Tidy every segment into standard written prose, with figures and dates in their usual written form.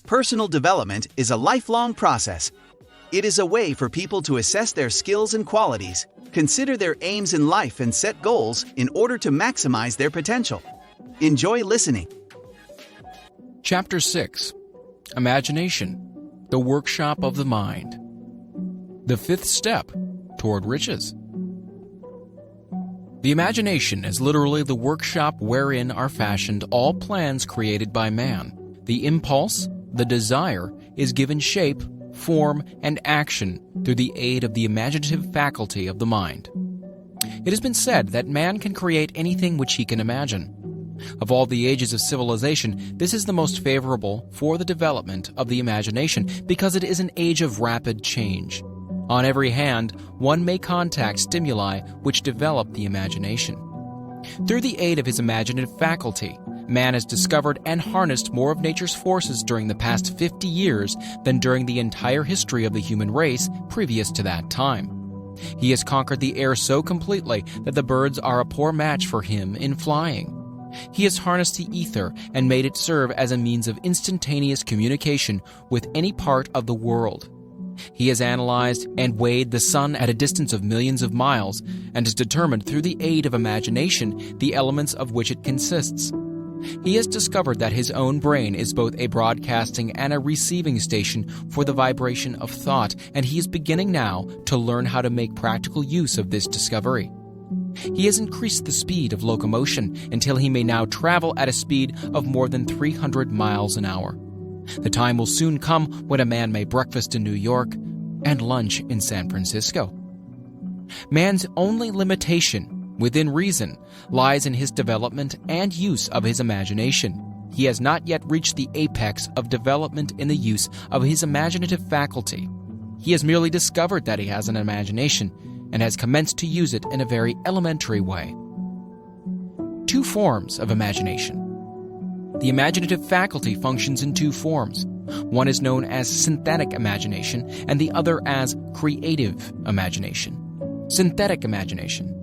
Personal development is a lifelong process. It is a way for people to assess their skills and qualities, consider their aims in life and set goals in order to maximize their potential. Enjoy listening. Chapter 6. Imagination, the workshop of the mind. The fifth step toward riches. The imagination is literally the workshop wherein are fashioned all plans created by man. The impulse, the desire, is given shape, form, and action through the aid of the imaginative faculty of the mind. It has been said that man can create anything which he can imagine. Of all the ages of civilization, this is the most favorable for the development of the imagination because it is an age of rapid change. On every hand, one may contact stimuli which develop the imagination. Through the aid of his imaginative faculty, man has discovered and harnessed more of nature's forces during the past 50 years than during the entire history of the human race previous to that time. He has conquered the air so completely that the birds are a poor match for him in flying. He has harnessed the ether and made it serve as a means of instantaneous communication with any part of the world. He has analyzed and weighed the sun at a distance of millions of miles and has determined through the aid of imagination the elements of which it consists. He has discovered that his own brain is both a broadcasting and a receiving station for the vibration of thought, and he is beginning now to learn how to make practical use of this discovery. He has increased the speed of locomotion until he may now travel at a speed of more than 300 miles an hour. The time will soon come when a man may breakfast in New York and lunch in San Francisco. Man's only limitation, within reason, lies in his development and use of his imagination. He has not yet reached the apex of development in the use of his imaginative faculty. He has merely discovered that he has an imagination and has commenced to use it in a very elementary way. Two forms of imagination. The imaginative faculty functions in two forms. One is known as synthetic imagination and the other as creative imagination. Synthetic imagination.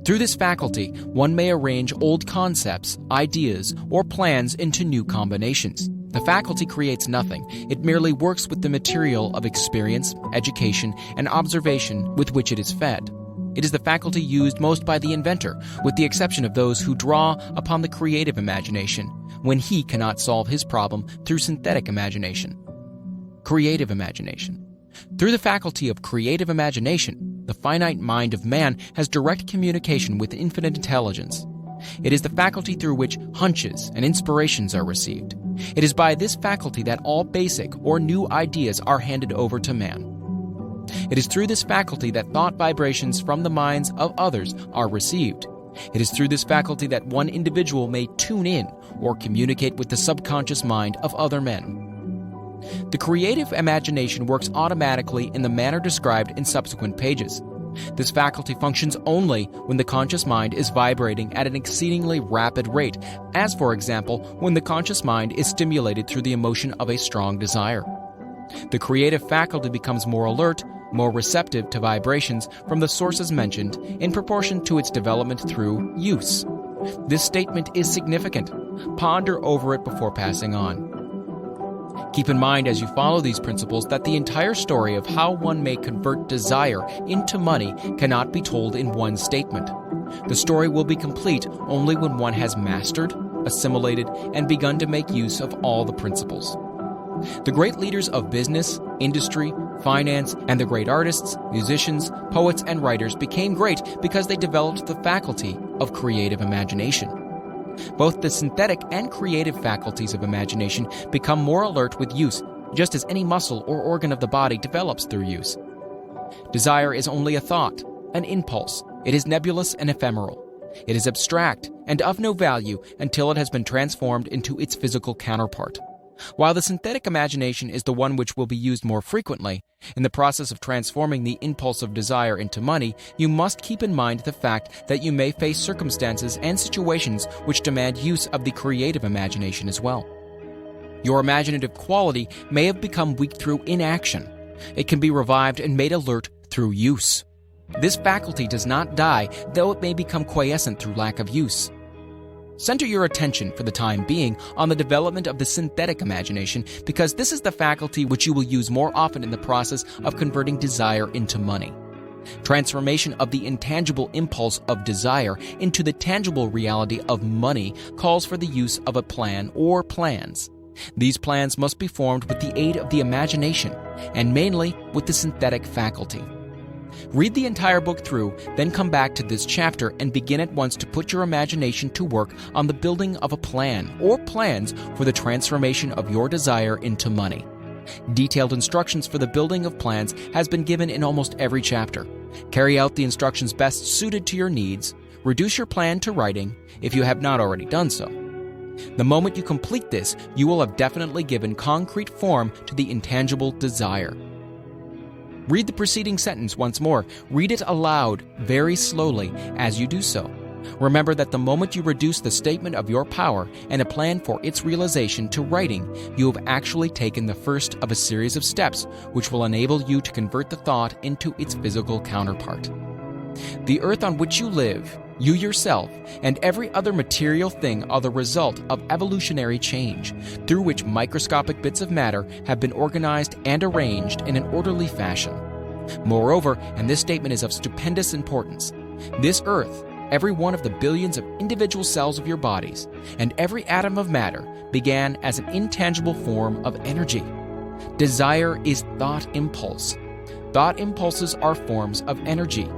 Through this faculty, one may arrange old concepts, ideas, or plans into new combinations. The faculty creates nothing. It merely works with the material of experience, education, and observation with which it is fed. It is the faculty used most by the inventor, with the exception of those who draw upon the creative imagination when he cannot solve his problem through synthetic imagination. Creative imagination. Through the faculty of creative imagination, the finite mind of man has direct communication with infinite intelligence. It is the faculty through which hunches and inspirations are received. It is by this faculty that all basic or new ideas are handed over to man. It is through this faculty that thought vibrations from the minds of others are received. It is through this faculty that one individual may tune in or communicate with the subconscious mind of other men. The creative imagination works automatically in the manner described in subsequent pages. This faculty functions only when the conscious mind is vibrating at an exceedingly rapid rate, as for example, when the conscious mind is stimulated through the emotion of a strong desire. The creative faculty becomes more alert, more receptive to vibrations from the sources mentioned in proportion to its development through use. This statement is significant. Ponder over it before passing on. Keep in mind as you follow these principles that the entire story of how one may convert desire into money cannot be told in one statement. The story will be complete only when one has mastered, assimilated, and begun to make use of all the principles. The great leaders of business, industry, finance, and the great artists, musicians, poets, and writers became great because they developed the faculty of creative imagination. Both the synthetic and creative faculties of imagination become more alert with use, just as any muscle or organ of the body develops through use. Desire is only a thought, an impulse. It is nebulous and ephemeral. It is abstract and of no value until it has been transformed into its physical counterpart. While the synthetic imagination is the one which will be used more frequently, in the process of transforming the impulse of desire into money, you must keep in mind the fact that you may face circumstances and situations which demand use of the creative imagination as well. Your imaginative quality may have become weak through inaction. It can be revived and made alert through use. This faculty does not die, though it may become quiescent through lack of use. Center your attention for the time being on the development of the synthetic imagination, because this is the faculty which you will use more often in the process of converting desire into money. Transformation of the intangible impulse of desire into the tangible reality of money calls for the use of a plan or plans. These plans must be formed with the aid of the imagination, and mainly with the synthetic faculty. Read the entire book through, then come back to this chapter and begin at once to put your imagination to work on the building of a plan or plans for the transformation of your desire into money. Detailed instructions for the building of plans has been given in almost every chapter. Carry out the instructions best suited to your needs. Reduce your plan to writing if you have not already done so. The moment you complete this, you will have definitely given concrete form to the intangible desire. Read the preceding sentence once more. Read it aloud, very slowly, as you do so. Remember that the moment you reduce the statement of your power and a plan for its realization to writing, you have actually taken the first of a series of steps which will enable you to convert the thought into its physical counterpart. The earth on which you live, you yourself, and every other material thing are the result of evolutionary change, through which microscopic bits of matter have been organized and arranged in an orderly fashion. Moreover, and this statement is of stupendous importance, this earth, every one of the billions of individual cells of your bodies, and every atom of matter began as an intangible form of energy. Desire is thought impulse. Thought impulses are forms of energy.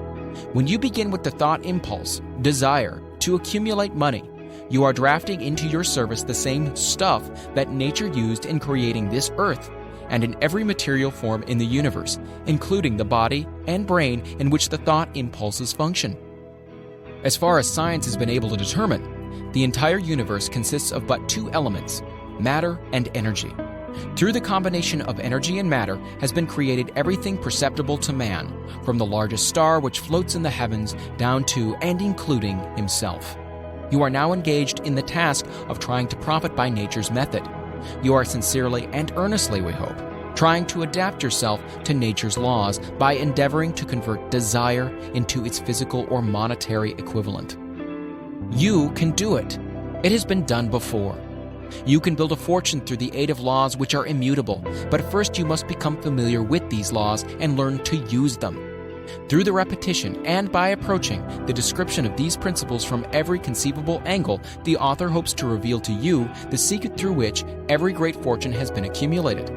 When you begin with the thought impulse, desire, to accumulate money, you are drafting into your service the same stuff that nature used in creating this earth and in every material form in the universe, including the body and brain in which the thought impulses function. As far as science has been able to determine, the entire universe consists of but two elements, matter and energy. Through the combination of energy and matter has been created everything perceptible to man, from the largest star which floats in the heavens down to and including himself. You are now engaged in the task of trying to profit by nature's method. You are sincerely and earnestly, we hope, trying to adapt yourself to nature's laws by endeavoring to convert desire into its physical or monetary equivalent. You can do it. It has been done before. You can build a fortune through the aid of laws which are immutable, but first you must become familiar with these laws and learn to use them. Through the repetition and by approaching the description of these principles from every conceivable angle, the author hopes to reveal to you the secret through which every great fortune has been accumulated.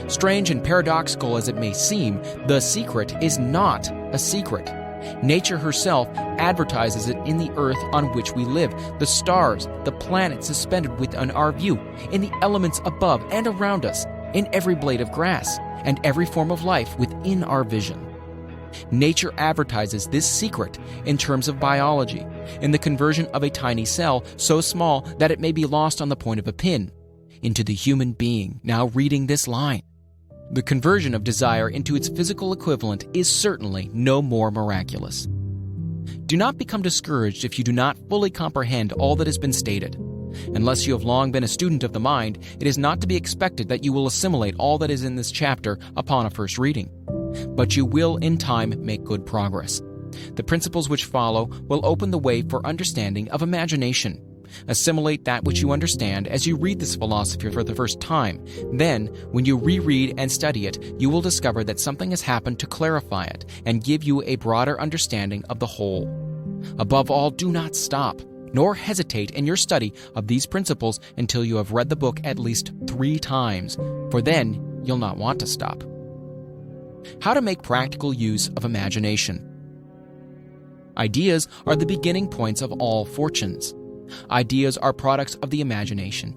Strange and paradoxical as it may seem, the secret is not a secret. Nature herself advertises it in the earth on which we live, the stars, the planets suspended within our view, in the elements above and around us, in every blade of grass, and every form of life within our vision. Nature advertises this secret in terms of biology, in the conversion of a tiny cell so small that it may be lost on the point of a pin, into the human being now reading this line. The conversion of desire into its physical equivalent is certainly no more miraculous. Do not become discouraged if you do not fully comprehend all that has been stated. Unless you have long been a student of the mind, it is not to be expected that you will assimilate all that is in this chapter upon a first reading. But you will, in time, make good progress. The principles which follow will open the way for understanding of imagination. Assimilate that which you understand as you read this philosophy for the first time. Then, when you reread and study it, you will discover that something has happened to clarify it and give you a broader understanding of the whole. Above all, do not stop, nor hesitate in your study of these principles until you have read the book at least 3 times, for then you'll not want to stop. How to make practical use of imagination. Ideas are the beginning points of all fortunes. Ideas are products of the imagination.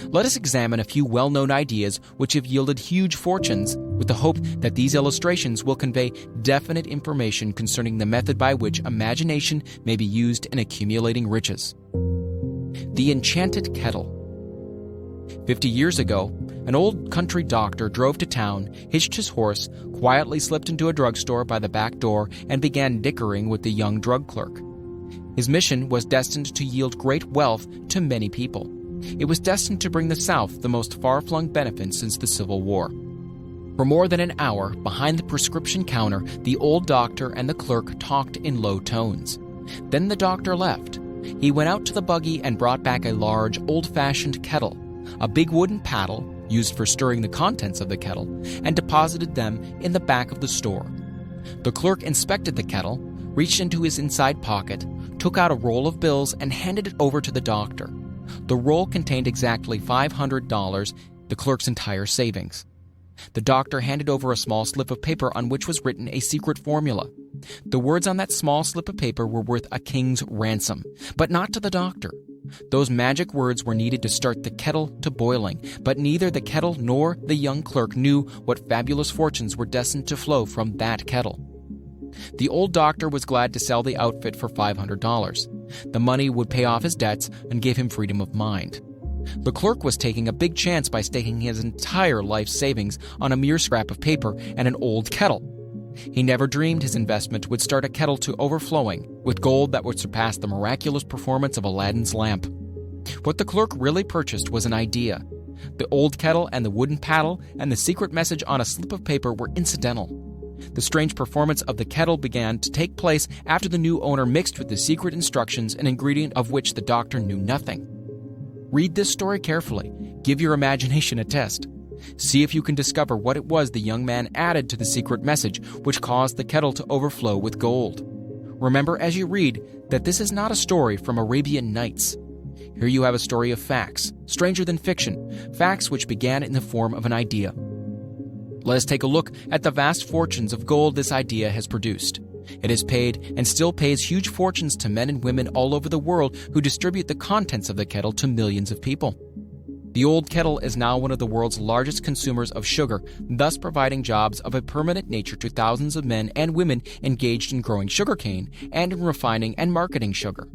Let us examine a few well-known ideas which have yielded huge fortunes, with the hope that these illustrations will convey definite information concerning the method by which imagination may be used in accumulating riches. The enchanted kettle. 50 years ago, an old country doctor drove to town, hitched his horse, quietly slipped into a drugstore by the back door, and began dickering with the young drug clerk. His mission was destined to yield great wealth to many people. It was destined to bring the South the most far-flung benefits since the Civil War. For more than an hour, behind the prescription counter, the old doctor and the clerk talked in low tones. Then the doctor left, He went out to the buggy and brought back a large, old-fashioned kettle, a big wooden paddle used for stirring the contents of the kettle, and deposited them in the back of the store. The clerk inspected the kettle, reached into his inside pocket, took out a roll of bills, and handed it over to the doctor. The roll contained exactly $500, the clerk's entire savings. The doctor handed over a small slip of paper on which was written a secret formula. The words on that small slip of paper were worth a king's ransom, but not to the doctor. Those magic words were needed to start the kettle to boiling, but neither the kettle nor the young clerk knew what fabulous fortunes were destined to flow from that kettle. The old doctor was glad to sell the outfit for $500. The money would pay off his debts and give him freedom of mind. The clerk was taking a big chance by staking his entire life savings on a mere scrap of paper and an old kettle. He never dreamed his investment would start a kettle to overflowing with gold that would surpass the miraculous performance of Aladdin's lamp. What the clerk really purchased was an idea. The old kettle and the wooden paddle and the secret message on a slip of paper were incidental. The strange performance of the kettle began to take place after the new owner mixed with the secret instructions an ingredient of which the doctor knew nothing. Read this story carefully. Give your imagination a test. See if you can discover what it was the young man added to the secret message which caused the kettle to overflow with gold. Remember as you read that this is not a story from Arabian Nights. Here you have a story of facts, stranger than fiction, facts which began in the form of an idea. Let us take a look at the vast fortunes of gold this idea has produced. It has paid and still pays huge fortunes to men and women all over the world who distribute the contents of the kettle to millions of people. The old kettle is now one of the world's largest consumers of sugar, thus providing jobs of a permanent nature to thousands of men and women engaged in growing sugarcane and in refining and marketing sugar.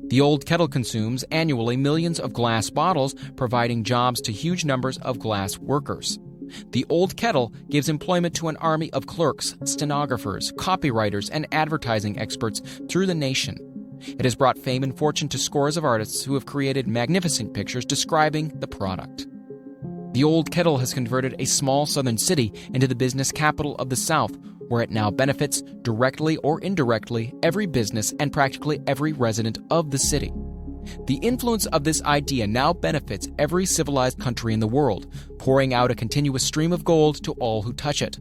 The old kettle consumes annually millions of glass bottles, providing jobs to huge numbers of glass workers. The old kettle gives employment to an army of clerks, stenographers, copywriters, and advertising experts through the nation. It has brought fame and fortune to scores of artists who have created magnificent pictures describing the product. The old kettle has converted a small southern city into the business capital of the South, where it now benefits, directly or indirectly, every business and practically every resident of the city. The influence of this idea now benefits every civilized country in the world, pouring out a continuous stream of gold to all who touch it.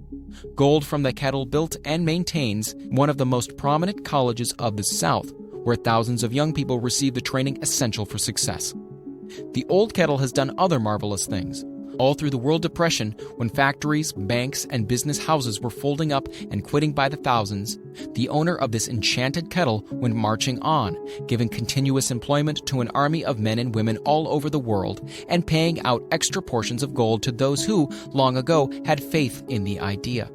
Gold from the kettle built and maintains one of the most prominent colleges of the South, where thousands of young people receive the training essential for success. The old kettle has done other marvelous things. All through the World Depression, when factories, banks, and business houses were folding up and quitting by the thousands, the owner of this enchanted kettle went marching on, giving continuous employment to an army of men and women all over the world, and paying out extra portions of gold to those who, long ago, had faith in the idea.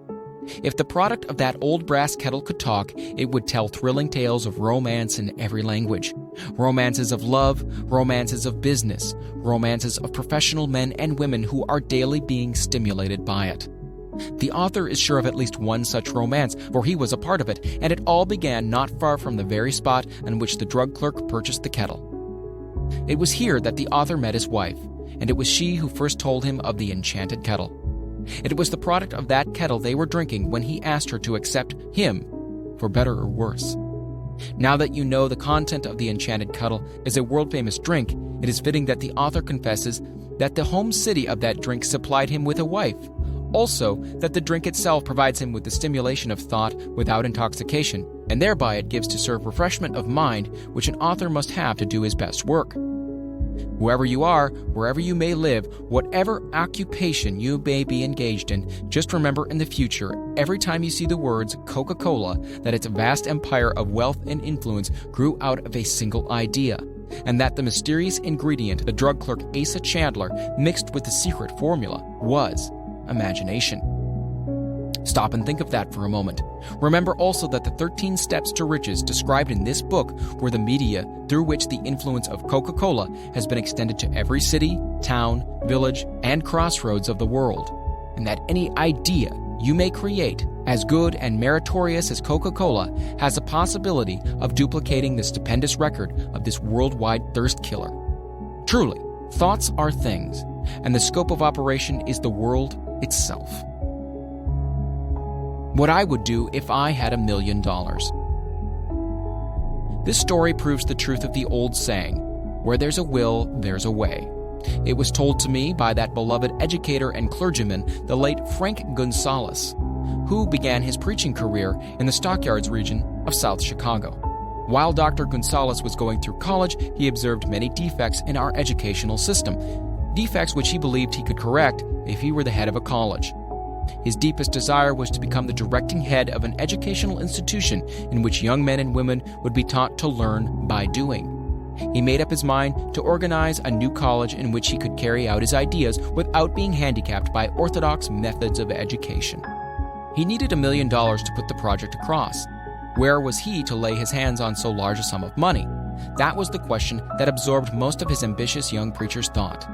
If the product of that old brass kettle could talk, it would tell thrilling tales of romance in every language. Romances of love, romances of business, romances of professional men and women who are daily being stimulated by it. The author is sure of at least one such romance, for he was a part of it, and it all began not far from the very spot on which the drug clerk purchased the kettle. It was here that the author met his wife, and it was she who first told him of the enchanted kettle. It was the product of that kettle they were drinking when he asked her to accept him, for better or worse. Now that you know the content of the enchanted kettle is a world-famous drink, it is fitting that the author confesses that the home city of that drink supplied him with a wife. Also, that the drink itself provides him with the stimulation of thought without intoxication, and thereby it gives to serve refreshment of mind, which an author must have to do his best work. Whoever you are, wherever you may live, whatever occupation you may be engaged in, just remember in the future, every time you see the words Coca-Cola, that its vast empire of wealth and influence grew out of a single idea, and that the mysterious ingredient the drug clerk Asa Chandler mixed with the secret formula was imagination. Stop and think of that for a moment. Remember also that the 13 steps to riches described in this book were the media through which the influence of Coca-Cola has been extended to every city, town, village, and crossroads of the world, and that any idea you may create, as good and meritorious as Coca-Cola, has a possibility of duplicating the stupendous record of this worldwide thirst killer. Truly, thoughts are things, and the scope of operation is the world itself. What I would do if I had $1 million. This story proves the truth of the old saying, "Where there's a will, there's a way." It was told to me by that beloved educator and clergyman, the late Frank Gonzalez, who began his preaching career in the Stockyards region of South Chicago. While Dr. Gonzalez was going through college, he observed many defects in our educational system, defects which he believed he could correct if he were the head of a college. His deepest desire was to become the directing head of an educational institution in which young men and women would be taught to learn by doing. He made up his mind to organize a new college in which he could carry out his ideas without being handicapped by orthodox methods of education. He needed $1 million to put the project across. Where was he to lay his hands on so large a sum of money? That was the question that absorbed most of his ambitious young preacher's thought.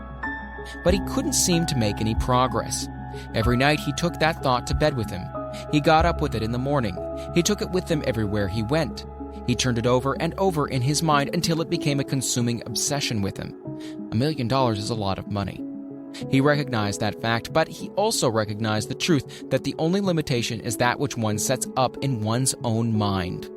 But he couldn't seem to make any progress. Every night he took that thought to bed with him. He got up with it in the morning. He took it with him everywhere he went. He turned it over and over in his mind until it became a consuming obsession with him. $1 million is a lot of money. He recognized that fact, but he also recognized the truth that the only limitation is that which one sets up in one's own mind.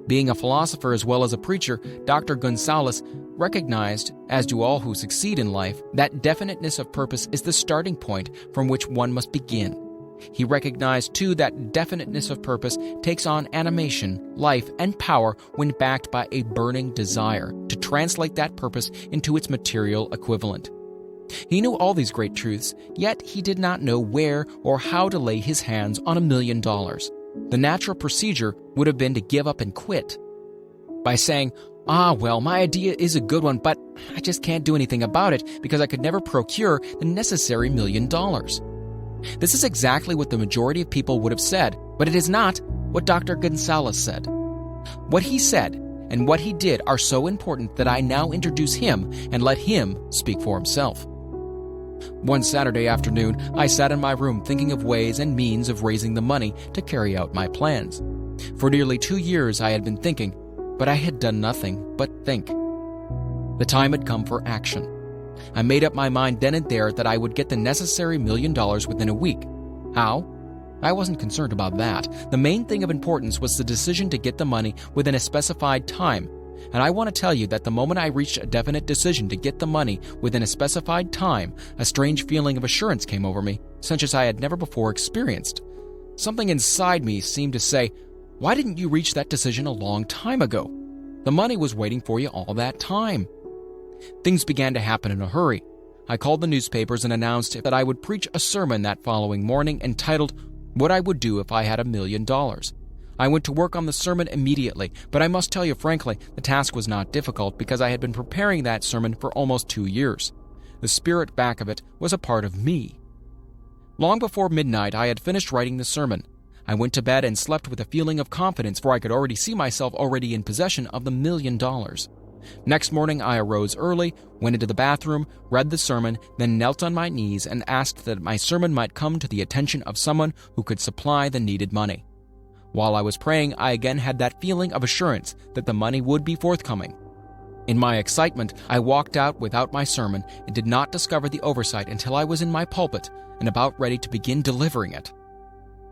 Being a philosopher as well as a preacher, Dr. Gonzalez recognized, as do all who succeed in life, that definiteness of purpose is the starting point from which one must begin. He recognized, too, that definiteness of purpose takes on animation, life, and power when backed by a burning desire to translate that purpose into its material equivalent. He knew all these great truths, yet he did not know where or how to lay his hands on $1 million. The natural procedure would have been to give up and quit. By saying, well, my idea is a good one, but I just can't do anything about it because I could never procure the necessary $1 million. This is exactly what the majority of people would have said, but it is not what Dr. Gonzalez said. What he said and what he did are so important that I now introduce him and let him speak for himself. One Saturday afternoon, I sat in my room thinking of ways and means of raising the money to carry out my plans. For nearly 2 years I had been thinking, but I had done nothing but think. The time had come for action. I made up my mind then and there that I would get the necessary $1 million within a week. How? I wasn't concerned about that. The main thing of importance was the decision to get the money within a specified time. And I want to tell you that the moment I reached a definite decision to get the money within a specified time, a strange feeling of assurance came over me, such as I had never before experienced. Something inside me seemed to say, "Why didn't you reach that decision a long time ago? The money was waiting for you all that time." Things began to happen in a hurry. I called the newspapers and announced that I would preach a sermon that following morning entitled, "What I Would Do If I Had $1 Million." I went to work on the sermon immediately, but I must tell you frankly, the task was not difficult because I had been preparing that sermon for almost 2 years. The spirit back of it was a part of me. Long before midnight, I had finished writing the sermon. I went to bed and slept with a feeling of confidence, for I could already see myself already in possession of the $1 million. Next morning, I arose early, went into the bathroom, read the sermon, then knelt on my knees and asked that my sermon might come to the attention of someone who could supply the needed money. While I was praying, I again had that feeling of assurance that the money would be forthcoming. In my excitement, I walked out without my sermon and did not discover the oversight until I was in my pulpit and about ready to begin delivering it.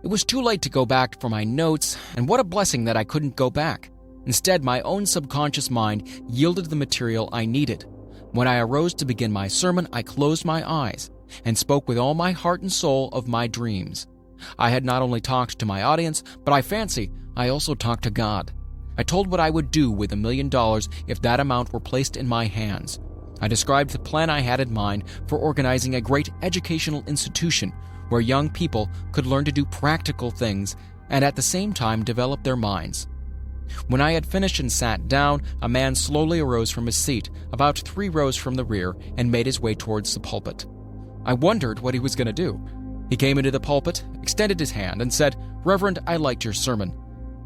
It was too late to go back for my notes, and what a blessing that I couldn't go back. Instead, my own subconscious mind yielded the material I needed. When I arose to begin my sermon, I closed my eyes and spoke with all my heart and soul of my dreams. I had not only talked to my audience, but I fancy I also talked to God. I told what I would do with $1 million if that amount were placed in my hands. I described the plan I had in mind for organizing a great educational institution where young people could learn to do practical things and at the same time develop their minds. When I had finished and sat down, a man slowly arose from his seat, about 3 rows from the rear, and made his way towards the pulpit. I wondered what he was going to do. He came into the pulpit, extended his hand, and said, "Reverend, I liked your sermon.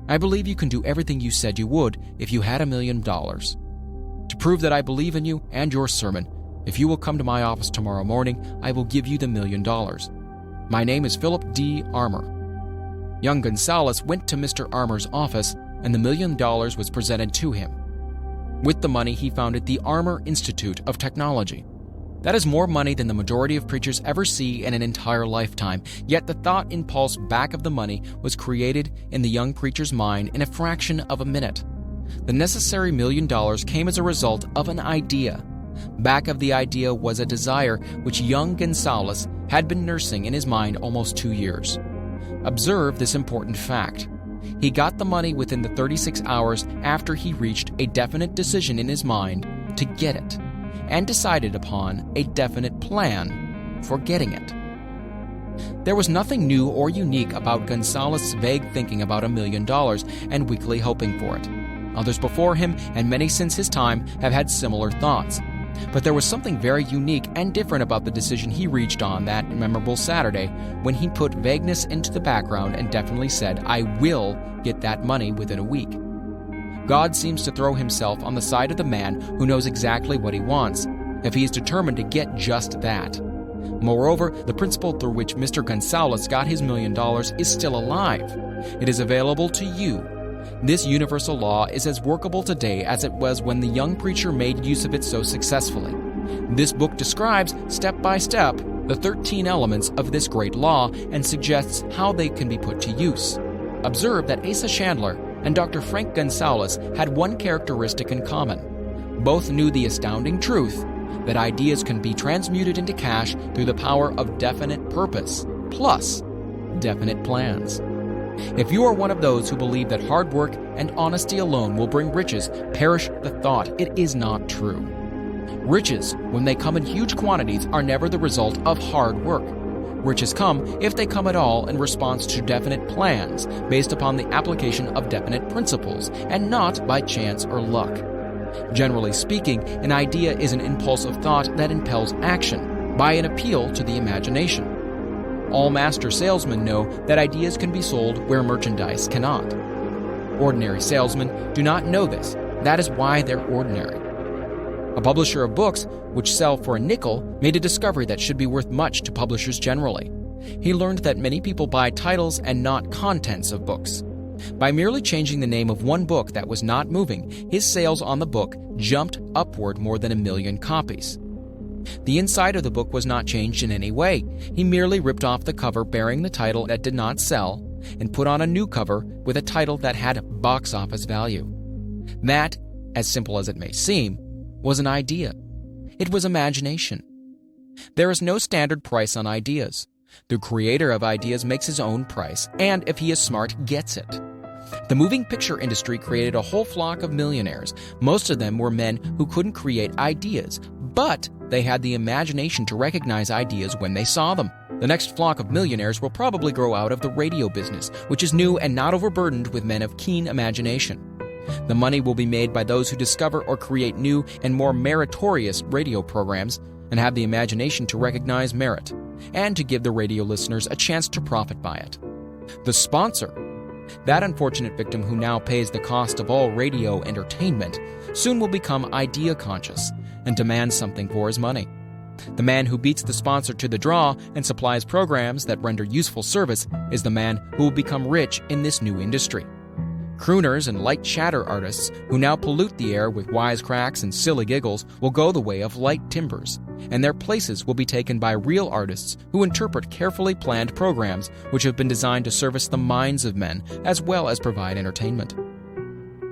I believe you can do everything you said you would if you had $1 million. To prove that I believe in you and your sermon, if you will come to my office tomorrow morning, I will give you the $1 million. My name is Philip D. Armour." Young Gonzalez went to Mr. Armour's office, and the $1 million was presented to him. With the money, he founded the Armour Institute of Technology. That is more money than the majority of preachers ever see in an entire lifetime, yet the thought impulse back of the money was created in the young preacher's mind in a fraction of a minute. The necessary $1 million came as a result of an idea. Back of the idea was a desire which young Gonzalez had been nursing in his mind almost 2 years. Observe this important fact. He got the money within the 36 hours after he reached a definite decision in his mind to get it, and decided upon a definite plan for getting it. There was nothing new or unique about Gonzalez's vague thinking about $1 million and weakly hoping for it. Others before him, and many since his time, have had similar thoughts. But there was something very unique and different about the decision he reached on that memorable Saturday when he put vagueness into the background and definitely said, "I will get that money within a week." God seems to throw himself on the side of the man who knows exactly what he wants, if he is determined to get just that. Moreover, the principle through which Mr. Gonzalez got his $1 million is still alive. It is available to you. This universal law is as workable today as it was when the young preacher made use of it so successfully. This book describes, step by step, the 13 elements of this great law and suggests how they can be put to use. Observe that Asa Chandler and Dr. Frank Gonzalez had one characteristic in common. Both knew the astounding truth that ideas can be transmuted into cash through the power of definite purpose, plus definite plans. If you are one of those who believe that hard work and honesty alone will bring riches, perish the thought. It is not true. Riches, when they come in huge quantities, are never the result of hard work. Riches come, if they come at all, in response to definite plans based upon the application of definite principles, and not by chance or luck. Generally speaking, an idea is an impulse of thought that impels action by an appeal to the imagination. All master salesmen know that ideas can be sold where merchandise cannot. Ordinary salesmen do not know this. That is why they're ordinary. A publisher of books, which sell for a nickel, made a discovery that should be worth much to publishers generally. He learned that many people buy titles and not contents of books. By merely changing the name of one book that was not moving, his sales on the book jumped upward more than 1 million copies. The inside of the book was not changed in any way. He merely ripped off the cover bearing the title that did not sell and put on a new cover with a title that had box office value. That, as simple as it may seem, was an idea. It was imagination. There is no standard price on ideas. The creator of ideas makes his own price, and if he is smart, gets it. The moving picture industry created a whole flock of millionaires. Most of them were men who couldn't create ideas, but they had the imagination to recognize ideas when they saw them. The next flock of millionaires will probably grow out of the radio business, which is new and not overburdened with men of keen imagination. The money will be made by those who discover or create new and more meritorious radio programs and have the imagination to recognize merit, and to give the radio listeners a chance to profit by it. The sponsor, that unfortunate victim who now pays the cost of all radio entertainment, soon will become idea conscious and demand something for his money. The man who beats the sponsor to the draw and supplies programs that render useful service is the man who will become rich in this new industry. Crooners and light chatter artists who now pollute the air with wisecracks and silly giggles will go the way of light timbers, and their places will be taken by real artists who interpret carefully planned programs which have been designed to service the minds of men as well as provide entertainment.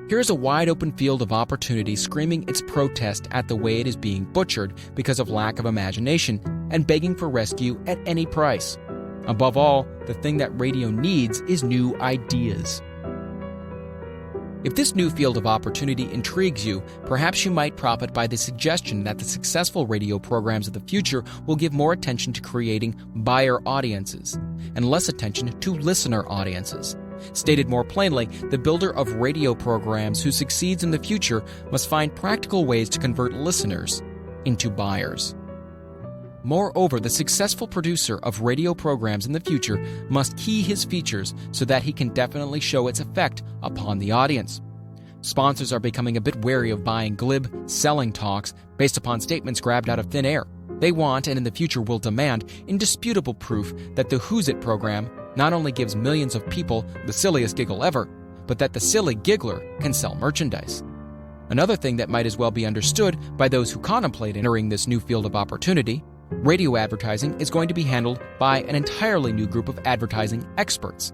Here is a wide-open field of opportunity screaming its protest at the way it is being butchered because of lack of imagination and begging for rescue at any price. Above all, the thing that radio needs is new ideas. If this new field of opportunity intrigues you, perhaps you might profit by the suggestion that the successful radio programs of the future will give more attention to creating buyer audiences and less attention to listener audiences. Stated more plainly, the builder of radio programs who succeeds in the future must find practical ways to convert listeners into buyers. Moreover, the successful producer of radio programs in the future must key his features so that he can definitely show its effect upon the audience. Sponsors are becoming a bit wary of buying glib, selling talks based upon statements grabbed out of thin air. They want, and in the future will demand, indisputable proof that the Who's It program not only gives millions of people the silliest giggle ever, but that the silly giggler can sell merchandise. Another thing that might as well be understood by those who contemplate entering this new field of opportunity: radio advertising is going to be handled by an entirely new group of advertising experts,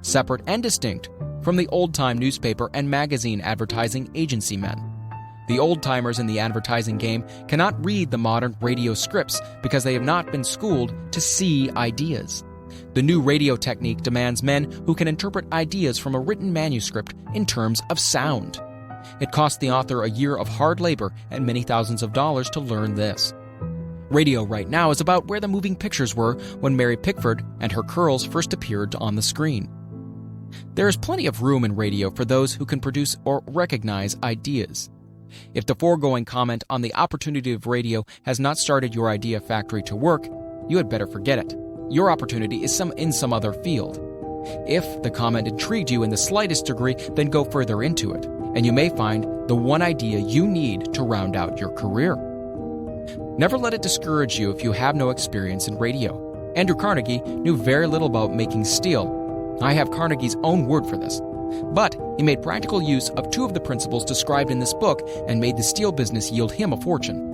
separate and distinct from from the old-time newspaper and magazine advertising agency men. The old-timers in the advertising game cannot read the modern radio scripts because they have not been schooled to see ideas. The new radio technique demands men who can interpret ideas from a written manuscript in terms of sound. It cost the author a year of hard labor and many thousands of dollars to learn this. Radio right now is about where the moving pictures were when Mary Pickford and her curls first appeared on the screen. There is plenty of room in radio for those who can produce or recognize ideas. If the foregoing comment on the opportunity of radio has not started your idea factory to work, you had better forget it. Your opportunity is in some other field. If the comment intrigued you in the slightest degree, then go further into it, and you may find the one idea you need to round out your career. Never let it discourage you if you have no experience in radio. Andrew Carnegie knew very little about making steel. I have Carnegie's own word for this. But he made practical use of two of the principles described in this book and made the steel business yield him a fortune.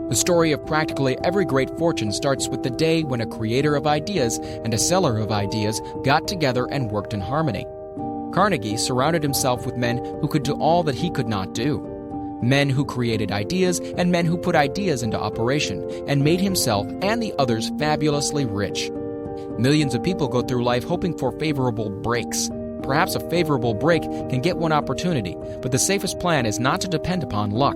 The story of practically every great fortune starts with the day when a creator of ideas and a seller of ideas got together and worked in harmony. Carnegie surrounded himself with men who could do all that he could not do. Men who created ideas and men who put ideas into operation and made himself and the others fabulously rich. Millions of people go through life hoping for favorable breaks. Perhaps a favorable break can get one opportunity, but the safest plan is not to depend upon luck.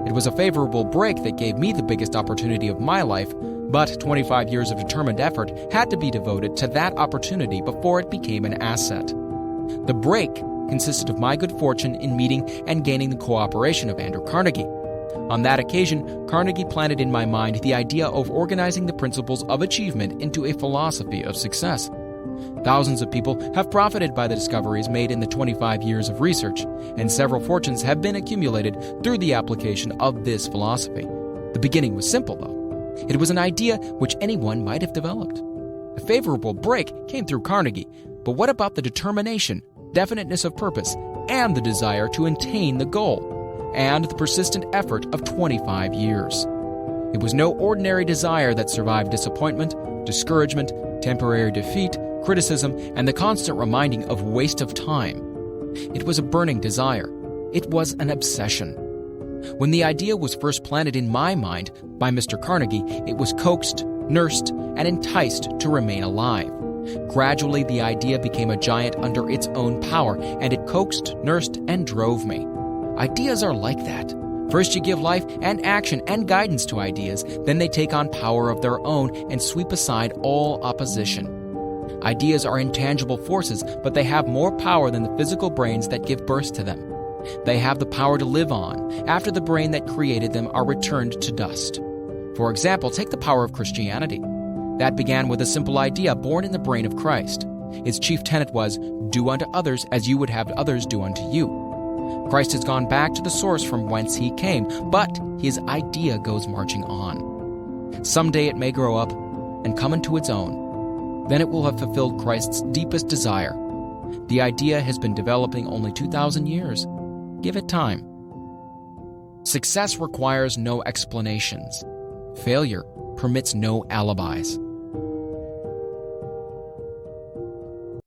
It was a favorable break that gave me the biggest opportunity of my life, but 25 years of determined effort had to be devoted to that opportunity before it became an asset. The break consisted of my good fortune in meeting and gaining the cooperation of Andrew Carnegie. On that occasion, Carnegie planted in my mind the idea of organizing the principles of achievement into a philosophy of success. Thousands of people have profited by the discoveries made in the 25 years of research, and several fortunes have been accumulated through the application of this philosophy. The beginning was simple, though. It was an idea which anyone might have developed. A favorable break came through Carnegie, but what about the determination, definiteness of purpose, and the desire to attain the goal, and the persistent effort of 25 years? It was no ordinary desire that survived disappointment, discouragement, temporary defeat, criticism, and the constant reminding of waste of time. It was a burning desire. It was an obsession. When the idea was first planted in my mind by Mr. Carnegie, it was coaxed, nursed, and enticed to remain alive. Gradually, the idea became a giant under its own power, and it coaxed, nursed, and drove me. Ideas are like that. First you give life and action and guidance to ideas, then they take on power of their own and sweep aside all opposition. Ideas are intangible forces, but they have more power than the physical brains that give birth to them. They have the power to live on after the brain that created them are returned to dust. For example, take the power of Christianity. That began with a simple idea born in the brain of Christ. Its chief tenet was, do unto others as you would have others do unto you. Christ has gone back to the source from whence he came, but his idea goes marching on. Someday it may grow up and come into its own. Then it will have fulfilled Christ's deepest desire. The idea has been developing only 2,000 years. Give it time. Success requires no explanations. Failure permits no alibis.